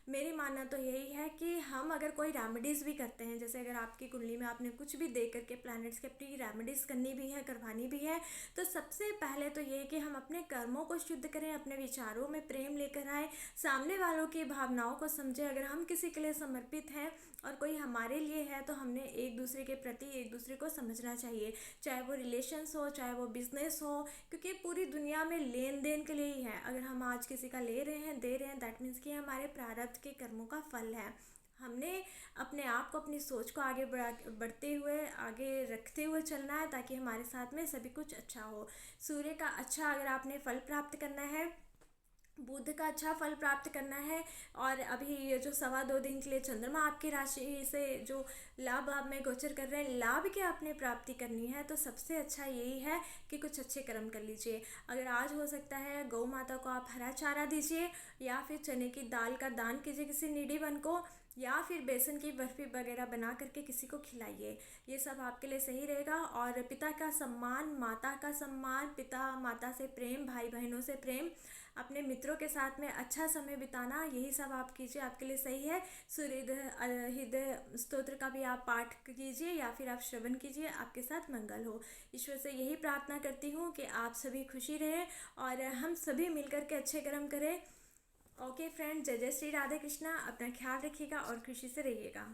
Speaker 1: मेरी मानना तो यही है कि हम अगर कोई रेमेडीज़ भी करते हैं, जैसे अगर आपकी कुंडली में आपने कुछ भी दे करके प्लैनेट्स के अपनी रेमेडीज़ करनी भी है, करवानी भी है, तो सबसे पहले तो ये कि हम अपने कर्मों को शुद्ध करें, अपने विचारों में प्रेम लेकर आए, सामने वालों की भावनाओं को समझें। अगर हम किसी के लिए समर्पित हैं और कोई हमारे लिए है, तो हमने एक दूसरे के प्रति एक दूसरे को समझना चाहिए, चाहे वो रिलेशंस हो, चाहे वो बिजनेस हो, क्योंकि पूरी दुनिया में लेन देन के लिए ही है। अगर हम आज किसी का ले रहे हैं, दे रहे हैं, दैट मीन्स कि हमारे प्रारब्ध के कर्मों का फल है। हमने अपने आप को, अपनी सोच को आगे बढ़ते हुए, आगे रखते हुए चलना है, ताकि हमारे साथ में सभी कुछ अच्छा हो। सूर्य का अच्छा अगर आपने फल प्राप्त करना है, बुध का अच्छा फल प्राप्त करना है। और अभी ये जो 2.25 दिन के लिए चंद्रमा आपकी राशि से जो लाभ भाव में गोचर कर रहे हैं, लाभ की आपने प्राप्ति करनी है तो सबसे अच्छा यही है कि कुछ अच्छे कर्म कर लीजिए। अगर आज हो सकता है गौ माता को आप हरा चारा दीजिए, या फिर चने की दाल का दान कीजिए किसी नीडी वन को, या फिर बेसन की बर्फ़ी वगैरह बना करके किसी को खिलाइए। ये सब आपके लिए सही रहेगा। और पिता का सम्मान, माता का सम्मान, पिता माता से प्रेम, भाई बहनों से प्रेम, अपने मित्रों के साथ में अच्छा समय बिताना, यही सब आप कीजिए, आपके लिए सही है। सूर्य हृदय स्तोत्र का भी आप पाठ कीजिए या फिर आप श्रवण कीजिए, आपके साथ मंगल हो। ईश्वर से यही प्रार्थना करती हूँ कि आप सभी खुशी रहें और हम सभी मिलकर के अच्छे कर्म करें। ओके फ्रेंड, जय जय श्री राधे कृष्णा। अपना ख्याल रखिएगा और खुशी से रहिएगा।